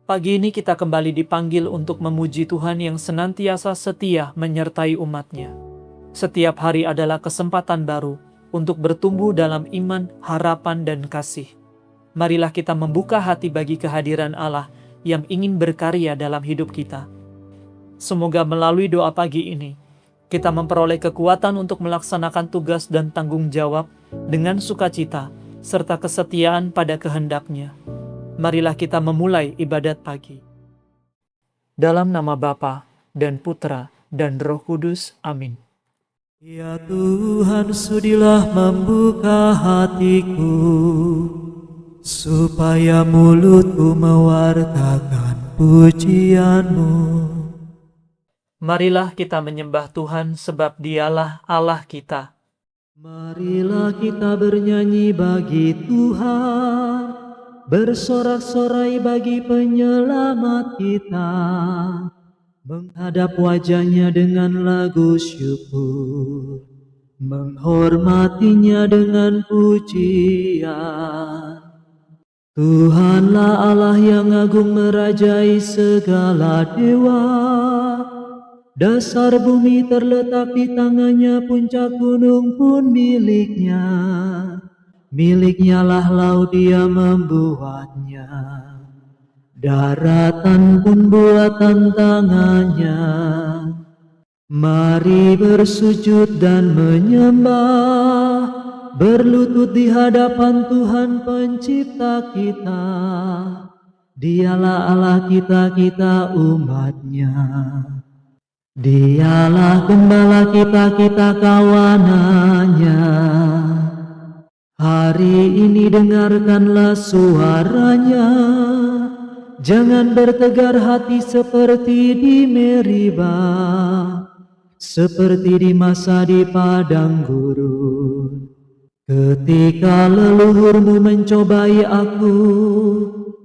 Pagi ini kita kembali dipanggil untuk memuji Tuhan yang senantiasa setia menyertai umat-Nya. Setiap hari adalah kesempatan baru untuk bertumbuh dalam iman, harapan, dan kasih. Marilah kita membuka hati bagi kehadiran Allah yang ingin berkarya dalam hidup kita. Semoga melalui doa pagi ini, kita memperoleh kekuatan untuk melaksanakan tugas dan tanggung jawab dengan sukacita serta kesetiaan pada kehendak-Nya. Marilah kita memulai ibadat pagi. Dalam nama Bapa dan Putra dan Roh Kudus. Amin. Ya Tuhan, sudilah membuka hatiku, supaya mulutku mewartakan pujian-Mu. Marilah kita menyembah Tuhan sebab Dialah Allah kita. Marilah kita bernyanyi bagi Tuhan, bersorak-sorai bagi penyelamat kita, menghadap wajah-Nya dengan lagu syukur, menghormati-Nya dengan pujian. Tuhanlah Allah yang agung merajai segala dewa, dasar bumi terletak di tangan-Nya, puncak gunung pun milik-Nya. Miliknya lah laut, Dia membuatnya, daratan pun buatan tangan-Nya. Mari bersujud dan menyembah, berlutut di hadapan Tuhan pencipta kita. Dialah Allah kita, kita umat-Nya. Dialah gembala kita, kita kawanan-Nya. Hari ini dengarkanlah suara-Nya, jangan bertegar hati seperti di Meribah, seperti di masa di padang gurun. Ketika leluhurmu mencobai aku,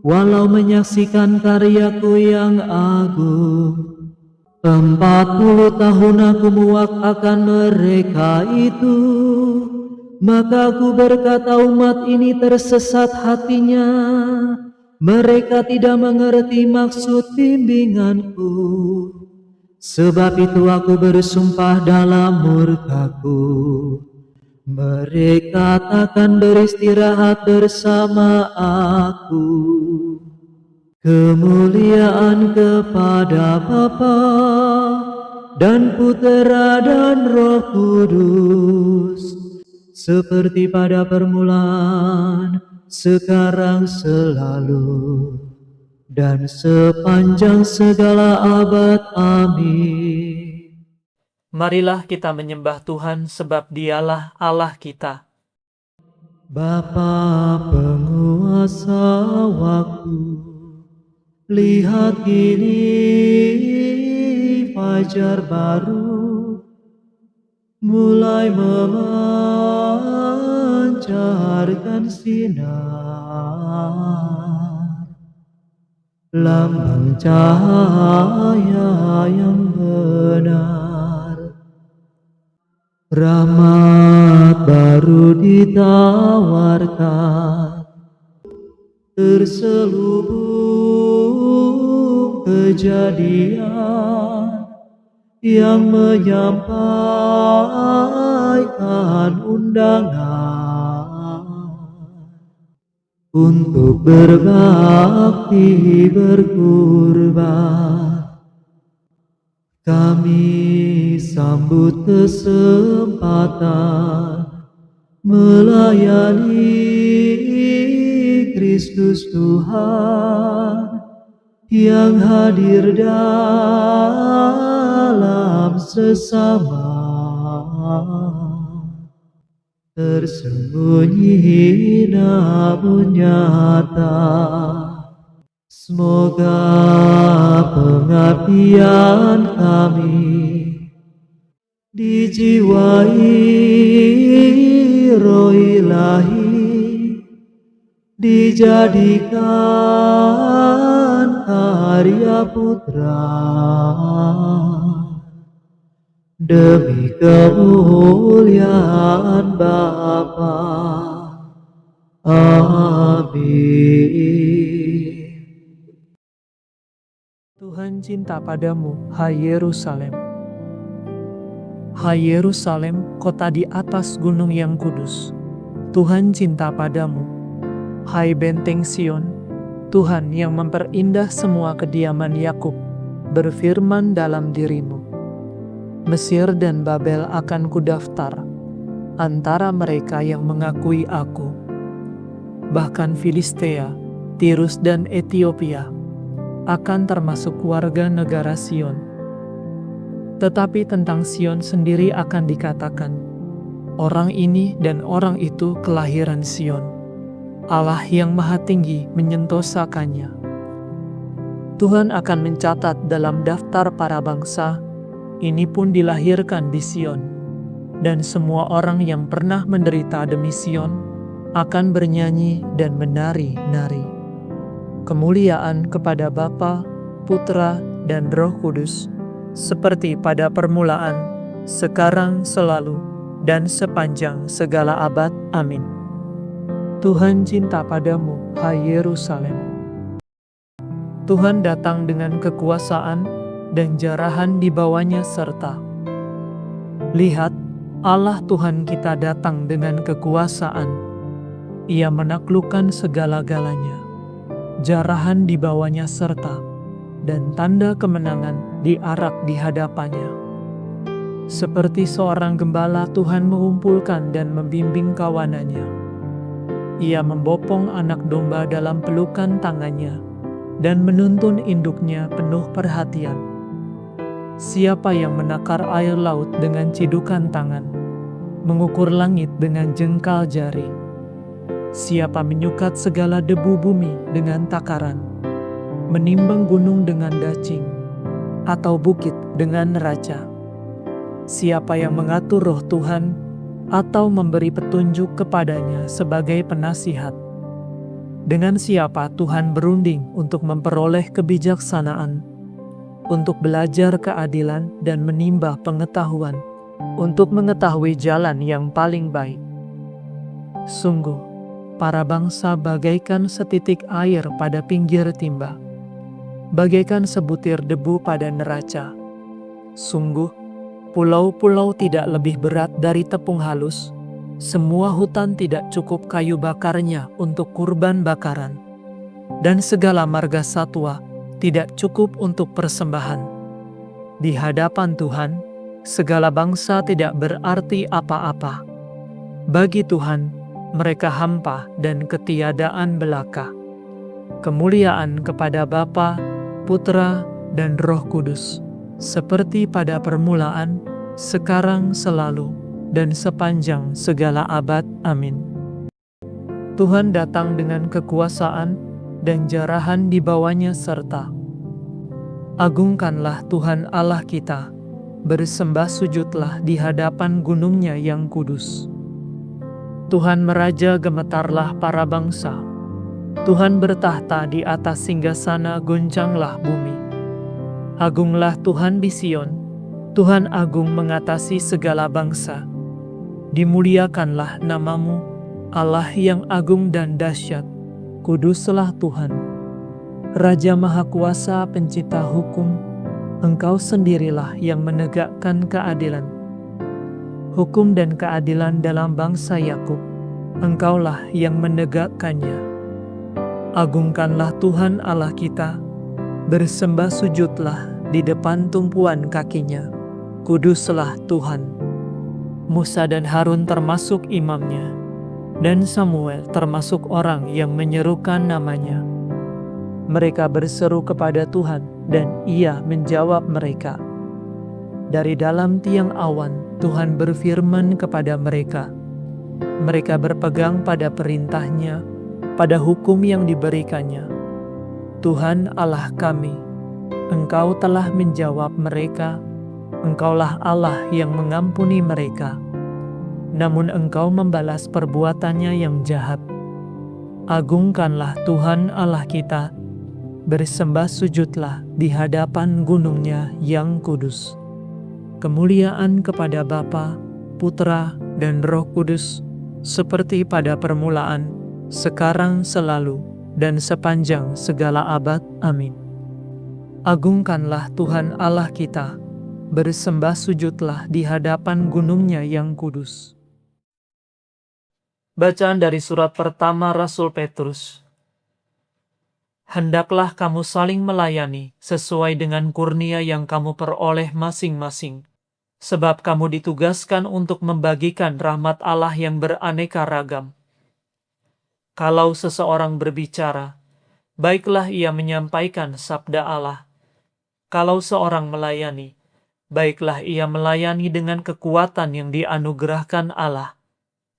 walau menyaksikan karyaku yang agung. 40 tahun aku muak akan mereka itu, maka aku berkata umat ini tersesat hatinya, mereka tidak mengerti maksud bimbinganku. Sebab itu aku bersumpah dalam murkaku, mereka takkan beristirahat bersama aku. Kemuliaan kepada Bapa dan Putera dan Roh Kudus, seperti pada permulaan, sekarang, selalu, dan sepanjang segala abad. Amin. Marilah kita menyembah Tuhan sebab Dialah Allah kita. Bapa penguasa waktu, lihat kini fajar baru mulai memancarkan sinar, lambang cahaya yang benar. Rahmat baru ditawarkan, terselubung kejadian yang menyampaikan undangan untuk berbakti berkurban. Kami sambut kesempatan melayani Kristus Tuhan yang hadir dalam sesama, tersembunyi namun nyata. Semoga pengabdian kami dijiwai Roh Ilahi, dijadikan karya Putra, demi kemuliaan Bapa. Amin. Tuhan cinta padamu, hai Yerusalem. Hai Yerusalem, kota di atas gunung yang kudus. Tuhan cinta padamu. Hai benteng Sion, Tuhan yang memperindah semua kediaman Yakub, berfirman dalam dirimu. Mesir dan Babel akan kudaftar antara mereka yang mengakui aku. Bahkan Filistea, Tirus dan Etiopia akan termasuk warga negara Sion. Tetapi tentang Sion sendiri akan dikatakan, orang ini dan orang itu kelahiran Sion. Allah yang Maha Tinggi menyentosakannya. Tuhan akan mencatat dalam daftar para bangsa, ini pun dilahirkan di Sion. Dan semua orang yang pernah menderita demi Sion akan bernyanyi dan menari-nari. Kemuliaan kepada Bapa, Putra, dan Roh Kudus, seperti pada permulaan, sekarang, selalu, dan sepanjang segala abad. Amin. Tuhan cinta padamu, hai Yerusalem. Tuhan datang dengan kekuasaan dan jarahan di bawahnya serta. Lihat, Allah Tuhan kita datang dengan kekuasaan. Ia menaklukkan segala-galanya. Jarahan di bawahnya serta, dan tanda kemenangan diarak di hadapannya. Seperti seorang gembala, Tuhan mengumpulkan dan membimbing kawanannya. Ia membopong anak domba dalam pelukan tangannya, dan menuntun induknya penuh perhatian. Siapa yang menakar air laut dengan cidukan tangan, mengukur langit dengan jengkal jari? Siapa menyukat segala debu bumi dengan takaran, menimbang gunung dengan dacing, atau bukit dengan neraca? Siapa yang mengatur roh Tuhan, atau memberi petunjuk kepadanya sebagai penasihat? Dengan siapa Tuhan berunding untuk memperoleh kebijaksanaan, untuk belajar keadilan dan menimba pengetahuan, untuk mengetahui jalan yang paling baik? Sungguh, para bangsa bagaikan setitik air pada pinggir timba, bagaikan sebutir debu pada neraca. Sungguh, pulau-pulau tidak lebih berat dari tepung halus, semua hutan tidak cukup kayu bakarnya untuk kurban bakaran, dan segala marga satwa tidak cukup untuk persembahan. Di hadapan Tuhan, segala bangsa tidak berarti apa-apa. Bagi Tuhan, mereka hampa dan ketiadaan belaka. Kemuliaan kepada Bapa, Putra, dan Roh Kudus, seperti pada permulaan, sekarang, selalu, dan sepanjang segala abad. Amin. Tuhan datang dengan kekuasaan dan jarahan di bawahnya serta. Agungkanlah Tuhan Allah kita, bersembah sujudlah di hadapan gunungnya yang kudus. Tuhan meraja, gemetarlah para bangsa. Tuhan bertahta di atas singgasana, goncanglah bumi. Agunglah Tuhan di Sion, Tuhan agung mengatasi segala bangsa. Dimuliakanlah namamu, Allah yang agung dan dahsyat, kuduslah Tuhan. Raja Maha Kuasa, pencipta hukum, Engkau sendirilah yang menegakkan keadilan. Hukum dan keadilan dalam bangsa Yakub, Engkaulah yang menegakkannya. Agungkanlah Tuhan Allah kita, bersembah sujudlah di depan tumpuan kakinya, kuduslah Tuhan. Musa dan Harun termasuk imamnya, dan Samuel termasuk orang yang menyerukan namanya. Mereka berseru kepada Tuhan, dan Ia menjawab mereka. Dari dalam tiang awan, Tuhan berfirman kepada mereka. Mereka berpegang pada perintah-Nya, pada hukum yang diberikannya. Tuhan Allah kami, Engkau telah menjawab mereka, Engkaulah Allah yang mengampuni mereka. Namun Engkau membalas perbuatannya yang jahat. Agungkanlah Tuhan Allah kita, bersembah sujudlah di hadapan gunungnya yang kudus. Kemuliaan kepada Bapa, Putra, dan Roh Kudus, seperti pada permulaan, sekarang, selalu, dan sepanjang segala abad. Amin. Agungkanlah Tuhan Allah kita, bersembah sujudlah di hadapan gunung-Nya yang kudus. Bacaan dari surat pertama Rasul Petrus. Hendaklah kamu saling melayani sesuai dengan kurnia yang kamu peroleh masing-masing, sebab kamu ditugaskan untuk membagikan rahmat Allah yang beraneka ragam. Kalau seseorang berbicara, baiklah ia menyampaikan sabda Allah. Kalau seorang melayani, baiklah ia melayani dengan kekuatan yang dianugerahkan Allah,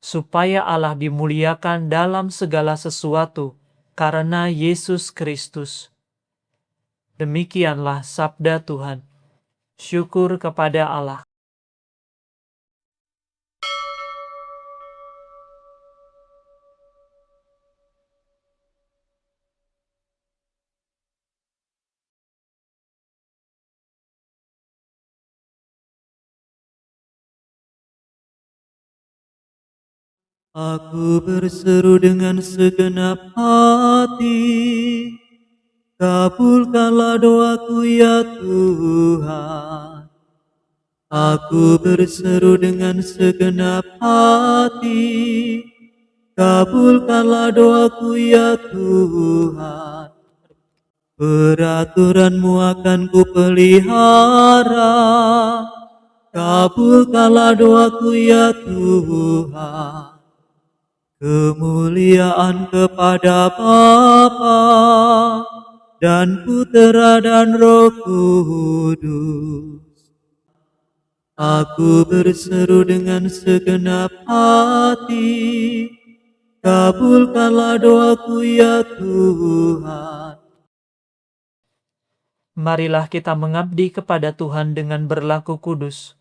supaya Allah dimuliakan dalam segala sesuatu karena Yesus Kristus. Demikianlah sabda Tuhan. Syukur kepada Allah. Aku berseru dengan segenap hati, kabulkanlah doaku ya Tuhan. Aku berseru dengan segenap hati, kabulkanlah doaku ya Tuhan. Peraturan-Mu akan kupelihara, kabulkanlah doaku ya Tuhan. Kemuliaan kepada Bapa dan Putera dan Roh Kudus. Aku berseru dengan segenap hati, kabulkanlah doaku ya Tuhan. Marilah kita mengabdi kepada Tuhan dengan berlaku kudus,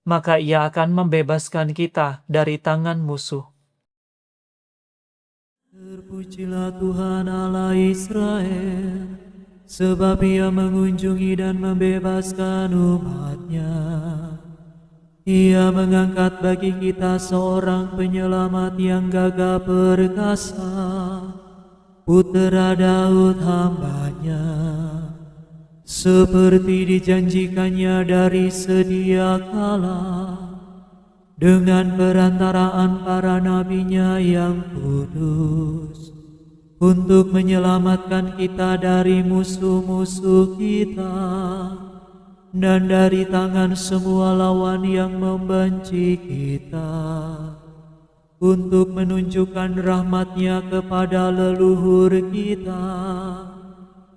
maka Ia akan membebaskan kita dari tangan musuh. Terpujilah Tuhan Allah Israel, sebab Ia mengunjungi dan membebaskan umat-Nya. Ia mengangkat bagi kita seorang penyelamat yang gagah perkasa, Putera Daud hamba-Nya. Seperti dijanjikannya dari sedia kala, dengan perantaraan para nabi-Nya yang kudus, untuk menyelamatkan kita dari musuh-musuh kita, dan dari tangan semua lawan yang membenci kita, untuk menunjukkan rahmat-Nya kepada leluhur kita,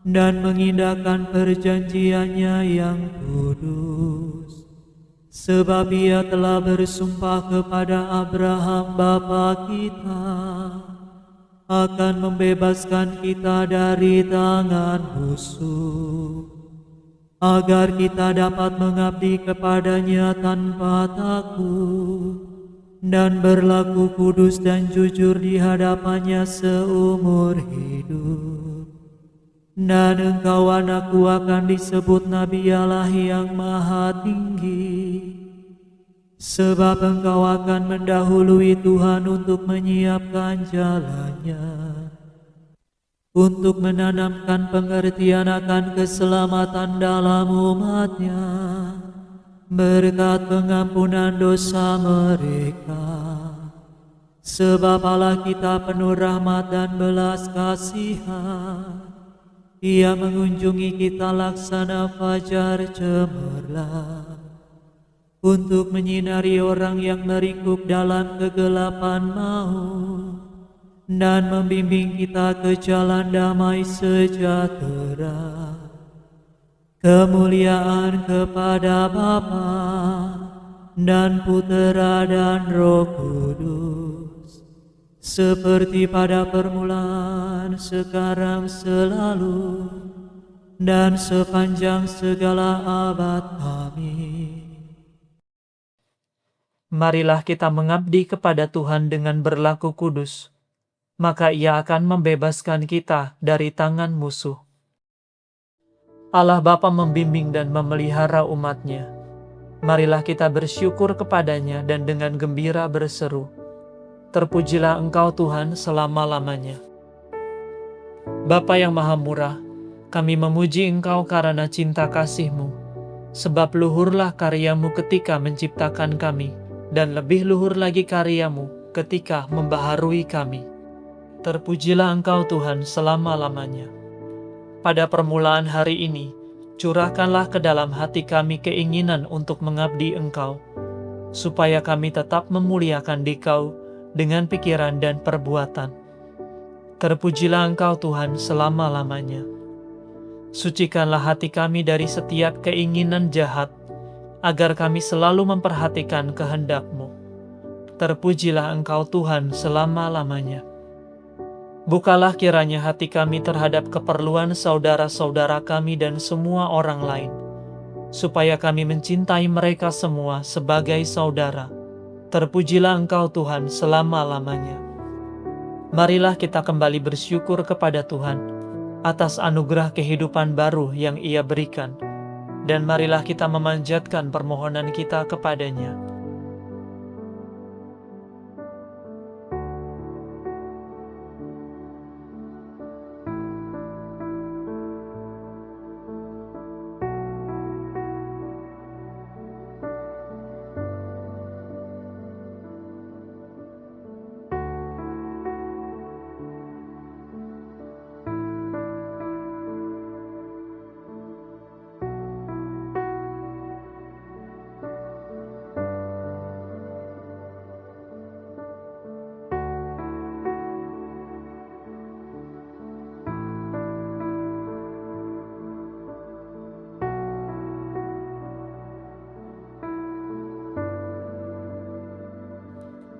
dan mengindahkan perjanjian-Nya yang kudus. Sebab Ia telah bersumpah kepada Abraham bapa kita, akan membebaskan kita dari tangan musuh, agar kita dapat mengabdi kepada-Nya tanpa takut, dan berlaku kudus dan jujur di hadapan-Nya seumur hidup. Dan engkau anakku akan disebut Nabi Allah yang Maha Tinggi, sebab engkau akan mendahului Tuhan untuk menyiapkan jalan-Nya, untuk menanamkan pengertian akan keselamatan dalam umat-Nya, berkat pengampunan dosa mereka. Sebab Allah kita penuh rahmat dan belas kasihan, Ia mengunjungi kita laksana fajar cemerlang, untuk menyinari orang yang meringkuk dalam kegelapan maut, dan membimbing kita ke jalan damai sejahtera. Kemuliaan kepada Bapa dan Putera dan Roh Kudus, seperti pada permulaan, sekarang, selalu, dan sepanjang segala abad. Amin. Marilah kita mengabdi kepada Tuhan dengan berlaku kudus, maka Ia akan membebaskan kita dari tangan musuh. Allah Bapa membimbing dan memelihara umat-Nya. Marilah kita bersyukur kepada-Nya dan dengan gembira berseru, terpujilah Engkau Tuhan selama-lamanya. Bapa yang Maha Murah, Kami memuji Engkau karena cinta kasih-Mu, sebab luhurlah karya-Mu ketika menciptakan kami, dan lebih luhur lagi karya-Mu ketika membaharui kami. Terpujilah Engkau Tuhan selama-lamanya. Pada permulaan hari ini, curahkanlah ke dalam hati kami keinginan untuk mengabdi Engkau, supaya kami tetap memuliakan Dikau dengan pikiran dan perbuatan. Terpujilah Engkau Tuhan selama-lamanya. Sucikanlah hati kami dari setiap keinginan jahat, agar kami selalu memperhatikan kehendak-Mu. Terpujilah Engkau Tuhan selama-lamanya. Bukalah kiranya hati kami terhadap keperluan saudara-saudara kami dan semua orang lain, supaya kami mencintai mereka semua sebagai saudara. Terpujilah Engkau Tuhan selama-lamanya. Marilah kita kembali bersyukur kepada Tuhan atas anugerah kehidupan baru yang Ia berikan, dan marilah kita memanjatkan permohonan kita kepadanya.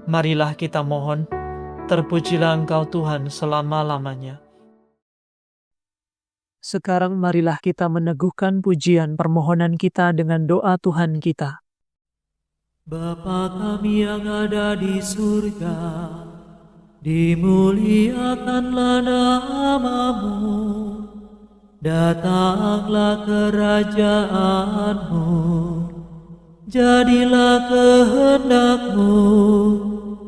Marilah kita mohon, terpujilah Engkau Tuhan selama-lamanya. Sekarang marilah kita meneguhkan pujian permohonan kita dengan doa Tuhan kita. Bapa kami yang ada di surga, dimuliakanlah nama-Mu, datanglah kerajaan-Mu, jadilah kehendak-Mu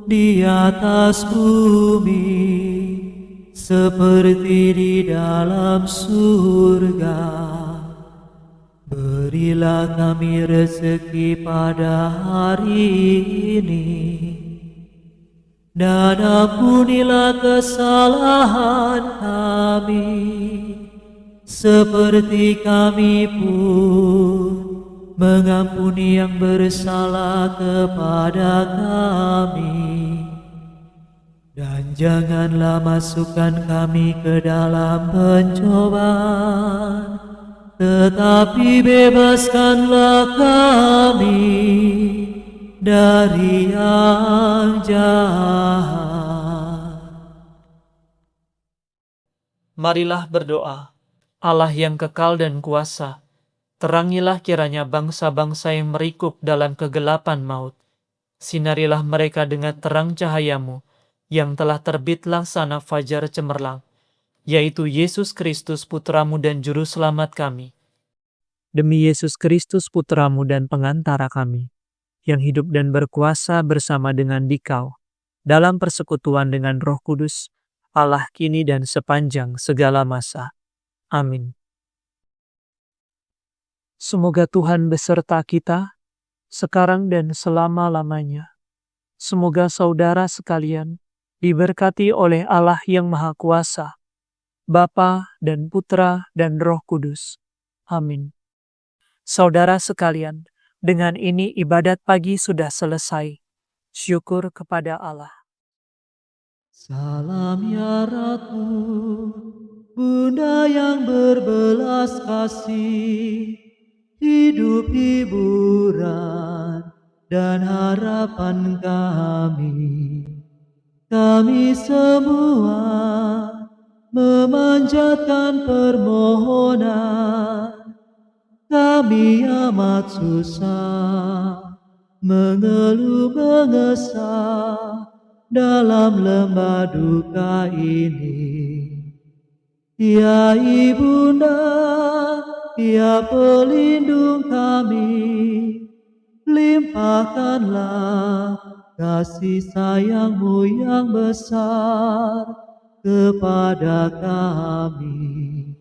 di atas bumi, seperti di dalam surga. Berilah kami rezeki pada hari ini, dan ampunilah kesalahan kami, seperti kami pun mengampuni yang bersalah kepada kami. Dan janganlah masukkan kami ke dalam pencobaan, tetapi bebaskanlah kami dari yang jahat. Marilah berdoa. Allah yang kekal dan kuasa, terangilah kiranya bangsa-bangsa yang merikup dalam kegelapan maut. Sinarilah mereka dengan terang cahaya-Mu, yang telah terbit laksana fajar cemerlang, yaitu Yesus Kristus Putra-Mu dan Juru Selamat kami. Demi Yesus Kristus Putra-Mu dan pengantara kami, yang hidup dan berkuasa bersama dengan Dikau, dalam persekutuan dengan Roh Kudus, Allah kini dan sepanjang segala masa. Amin. Semoga Tuhan beserta kita, sekarang dan selama-lamanya. Semoga saudara sekalian diberkati oleh Allah yang Maha Kuasa, Bapa dan Putra dan Roh Kudus. Amin. Saudara sekalian, dengan ini ibadat pagi sudah selesai. Syukur kepada Allah. Salam ya Ratu, Bunda yang berbelas kasih, hidup hiburan dan harapan kami. Kami semua memanjatkan permohonan. Kami amat susah, mengeluh mengesah dalam lembah duka ini. Ya Ibunda, ya pelindung kami, limpahkanlah kasih sayang-Mu yang besar kepada kami.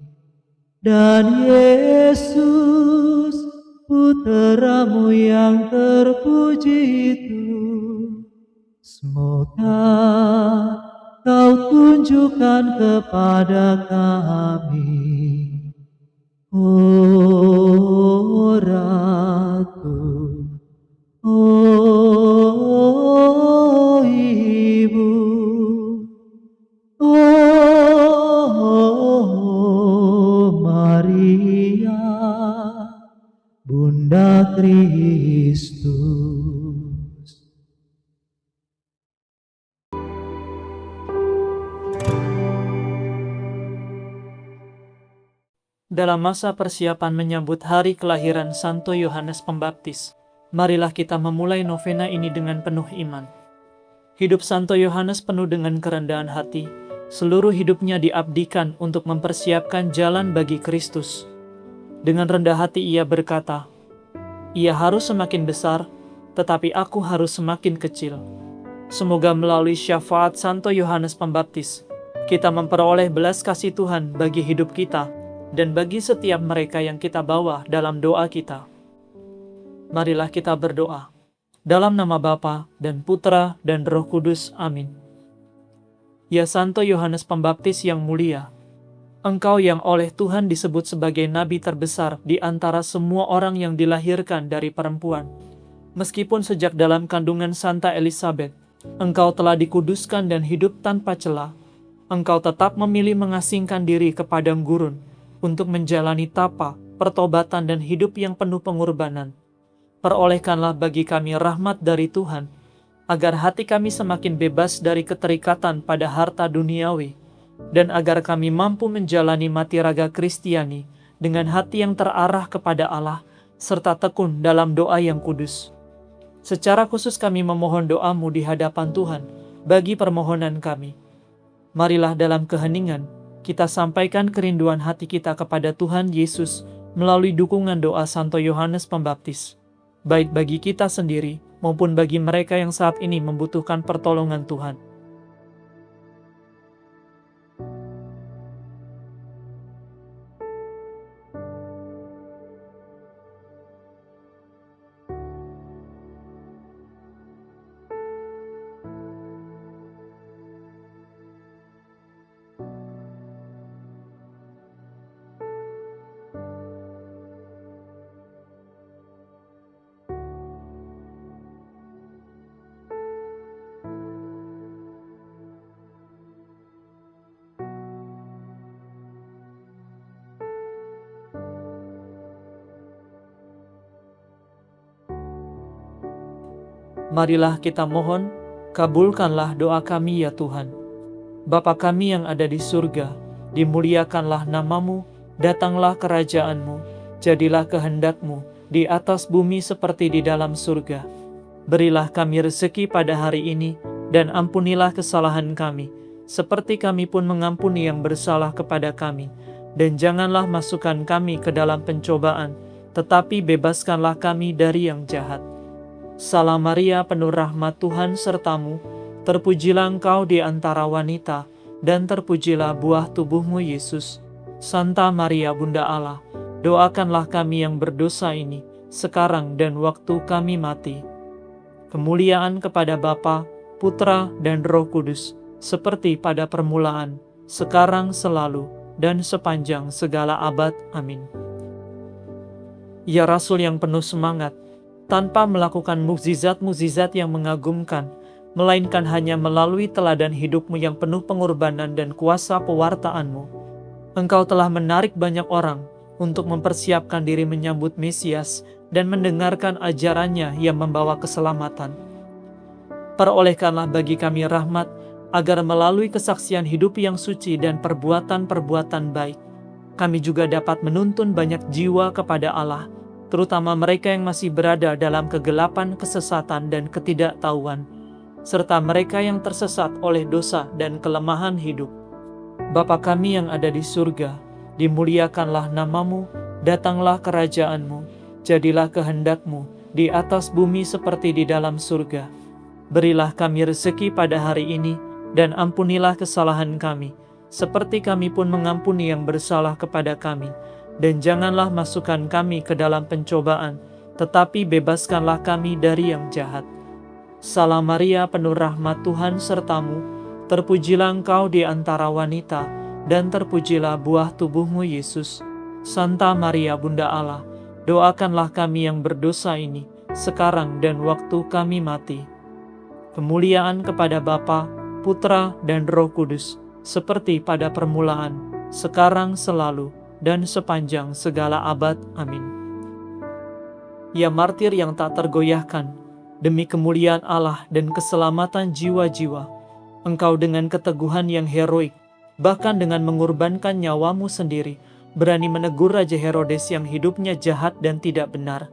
Dan Yesus, Putra-Mu yang terpuji itu, semoga Kau tunjukkan kepada kami, oh Ratu, oh Ibu, oh Maria, Bunda Kristus. Dalam masa persiapan menyambut hari kelahiran Santo Yohanes Pembaptis, marilah kita memulai novena ini dengan penuh iman. Hidup Santo Yohanes penuh dengan kerendahan hati, seluruh hidupnya diabdikan untuk mempersiapkan jalan bagi Kristus. Dengan rendah hati ia berkata, "Ia harus semakin besar, tetapi aku harus semakin kecil." Semoga melalui syafaat Santo Yohanes Pembaptis, kita memperoleh belas kasih Tuhan bagi hidup kita, dan bagi setiap mereka yang kita bawa dalam doa kita. Marilah kita berdoa. Dalam nama Bapa dan Putra dan Roh Kudus. Amin. Ya Santo Yohanes Pembaptis yang mulia, Engkau yang oleh Tuhan disebut sebagai nabi terbesar di antara semua orang yang dilahirkan dari perempuan. Meskipun sejak dalam kandungan Santa Elizabeth, Engkau telah dikuduskan dan hidup tanpa celah, Engkau tetap memilih mengasingkan diri ke padang gurun untuk menjalani tapa, pertobatan dan hidup yang penuh pengorbanan. Perolehkanlah bagi kami rahmat dari Tuhan, agar hati kami semakin bebas dari keterikatan pada harta duniawi, dan agar kami mampu menjalani mati raga Kristiani dengan hati yang terarah kepada Allah, serta tekun dalam doa yang kudus. Secara khusus kami memohon doa-Mu di hadapan Tuhan, bagi permohonan kami. Marilah dalam keheningan, kita sampaikan kerinduan hati kita kepada Tuhan Yesus melalui dukungan doa Santo Yohanes Pembaptis, baik bagi kita sendiri maupun bagi mereka yang saat ini membutuhkan pertolongan Tuhan. Marilah kita mohon, kabulkanlah doa kami ya Tuhan. Bapa kami yang ada di surga, dimuliakanlah nama-Mu, datanglah kerajaan-Mu, jadilah kehendak-Mu di atas bumi seperti di dalam surga. Berilah kami rezeki pada hari ini, dan ampunilah kesalahan kami, seperti kami pun mengampuni yang bersalah kepada kami. Dan janganlah masukkan kami ke dalam pencobaan, tetapi bebaskanlah kami dari yang jahat. Salam Maria, penuh rahmat Tuhan serta-Mu, terpujilah Engkau di antara wanita, dan terpujilah buah tubuh-Mu Yesus. Santa Maria Bunda Allah, doakanlah kami yang berdosa ini, sekarang dan waktu kami mati. Kemuliaan kepada Bapa, Putra, dan Roh Kudus, seperti pada permulaan, sekarang, selalu, dan sepanjang segala abad. Amin. Ya Rasul yang penuh semangat, tanpa melakukan mukjizat-mukjizat yang mengagumkan, melainkan hanya melalui teladan hidupmu yang penuh pengorbanan dan kuasa pewartaan-Mu, Engkau telah menarik banyak orang untuk mempersiapkan diri menyambut Mesias dan mendengarkan ajarannya yang membawa keselamatan. Perolehkanlah bagi kami rahmat, agar melalui kesaksian hidup yang suci dan perbuatan-perbuatan baik, kami juga dapat menuntun banyak jiwa kepada Allah, terutama mereka yang masih berada dalam kegelapan, kesesatan, dan ketidaktahuan, serta mereka yang tersesat oleh dosa dan kelemahan hidup. Bapa kami yang ada di surga, dimuliakanlah nama-Mu, datanglah kerajaan-Mu, jadilah kehendak-Mu di atas bumi seperti di dalam surga. Berilah kami rezeki pada hari ini, dan ampunilah kesalahan kami, seperti kami pun mengampuni yang bersalah kepada kami. dan janganlah masukkan kami ke dalam pencobaan, tetapi bebaskanlah kami dari yang jahat. Salam Maria, penuh rahmat, Tuhan sertamu, terpujilah engkau di antara wanita, dan terpujilah buah tubuhmu Yesus. Santa Maria Bunda Allah, doakanlah kami yang berdosa ini, sekarang dan waktu kami mati. Kemuliaan kepada Bapa, Putra, dan Roh Kudus, seperti pada permulaan, sekarang, selalu, dan sepanjang segala abad. Amin. Ya martir yang tak tergoyahkan, demi kemuliaan Allah dan keselamatan jiwa-jiwa, engkau dengan keteguhan yang heroik, bahkan dengan mengorbankan nyawamu sendiri, berani menegur Raja Herodes yang hidupnya jahat dan tidak benar.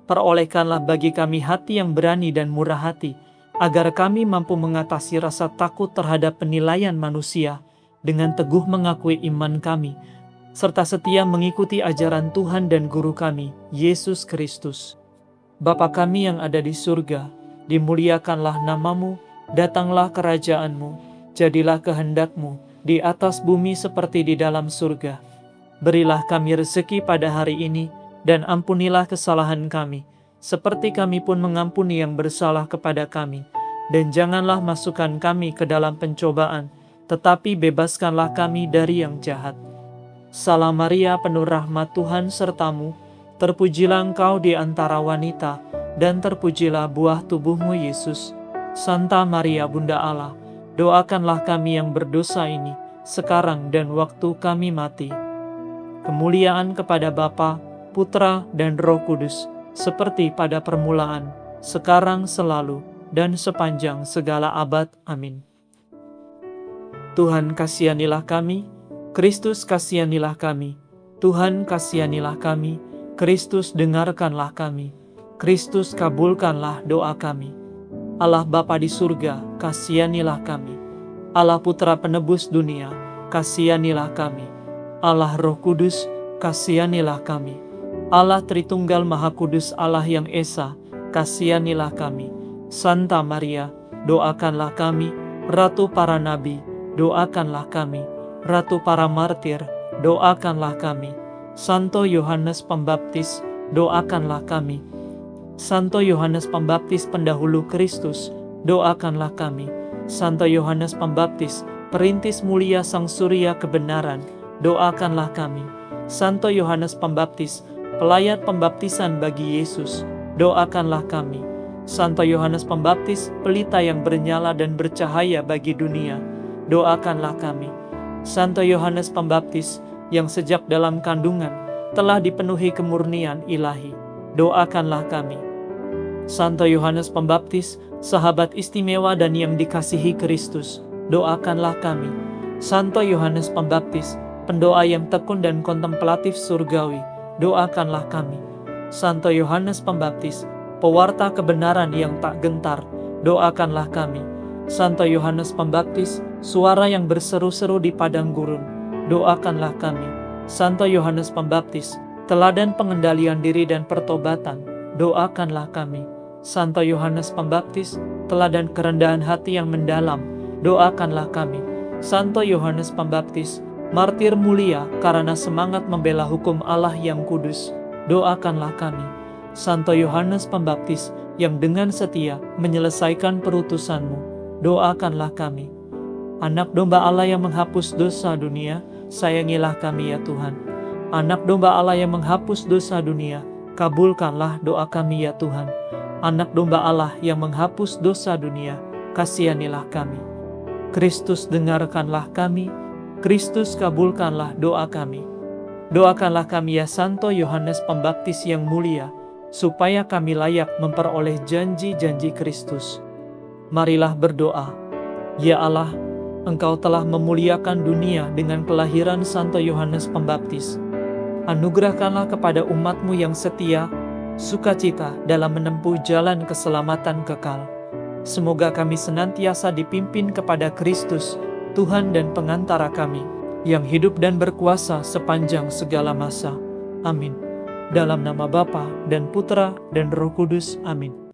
Perolehkanlah bagi kami hati yang berani dan murah hati, agar kami mampu mengatasi rasa takut terhadap penilaian manusia, dengan teguh mengakui iman kami, serta setia mengikuti ajaran Tuhan dan Guru kami, Yesus Kristus. Bapa kami yang ada di surga, dimuliakanlah namamu, datanglah kerajaanmu, jadilah kehendakmu, di atas bumi seperti di dalam surga. Berilah kami rezeki pada hari ini, dan ampunilah kesalahan kami, seperti kami pun mengampuni yang bersalah kepada kami. Dan janganlah masukkan kami ke dalam pencobaan, tetapi bebaskanlah kami dari yang jahat. Salam Maria, penuh rahmat, Tuhan sertamu, terpujilah engkau di antara wanita, dan terpujilah buah tubuhmu Yesus. Santa Maria Bunda Allah, doakanlah kami yang berdosa ini, sekarang dan waktu kami mati. Kemuliaan kepada Bapa, Putra, dan Roh Kudus, seperti pada permulaan, sekarang, selalu, dan sepanjang segala abad. Amin. Tuhan kasihanilah kami, Kristus kasihanilah kami, Tuhan kasihanilah kami, Kristus dengarkanlah kami, Kristus kabulkanlah doa kami. Allah Bapa di surga, kasihanilah kami. Allah Putra penebus dunia, kasihanilah kami. Allah Roh Kudus, kasihanilah kami. Allah Tritunggal Maha Kudus, Allah yang Esa, kasihanilah kami. Santa Maria, doakanlah kami. Ratu para nabi, doakanlah kami. Ratu para martir, doakanlah kami. Santo Yohanes Pembaptis, doakanlah kami. Santo Yohanes Pembaptis pendahulu Kristus, doakanlah kami. Santo Yohanes Pembaptis, perintis mulia Sang Surya kebenaran, doakanlah kami. Santo Yohanes Pembaptis, pelayat pembaptisan bagi Yesus, doakanlah kami. Santo Yohanes Pembaptis, pelita yang bernyala dan bercahaya bagi dunia, doakanlah kami. Santo Yohanes Pembaptis, yang sejak dalam kandungan telah dipenuhi kemurnian ilahi, doakanlah kami. Santo Yohanes Pembaptis, sahabat istimewa dan yang dikasihi Kristus, doakanlah kami. Santo Yohanes Pembaptis, pendoa yang tekun dan kontemplatif surgawi, doakanlah kami. Santo Yohanes Pembaptis, pewarta kebenaran yang tak gentar, doakanlah kami. Santo Yohanes Pembaptis, suara yang berseru-seru di padang gurun, doakanlah kami. Santo Yohanes Pembaptis, teladan pengendalian diri dan pertobatan, doakanlah kami. Santo Yohanes Pembaptis, teladan kerendahan hati yang mendalam, doakanlah kami. Santo Yohanes Pembaptis, martir mulia karena semangat membela hukum Allah yang kudus, doakanlah kami. Santo Yohanes Pembaptis, yang dengan setia menyelesaikan perutusanmu, doakanlah kami. Anak domba Allah yang menghapus dosa dunia, sayangilah kami ya Tuhan. Anak domba Allah yang menghapus dosa dunia, kabulkanlah doa kami ya Tuhan. Anak domba Allah yang menghapus dosa dunia, kasihanilah kami. Kristus dengarkanlah kami, Kristus kabulkanlah doa kami. Doakanlah kami ya Santo Yohanes Pembaptis yang mulia, supaya kami layak memperoleh janji-janji Kristus. Marilah berdoa. Ya Allah, Engkau telah memuliakan dunia dengan kelahiran Santo Yohanes Pembaptis. Anugerahkanlah kepada umat-Mu yang setia, sukacita dalam menempuh jalan keselamatan kekal. Semoga kami senantiasa dipimpin kepada Kristus, Tuhan dan pengantara kami, yang hidup dan berkuasa sepanjang segala masa. Amin. Dalam nama Bapa dan Putra dan Roh Kudus. Amin.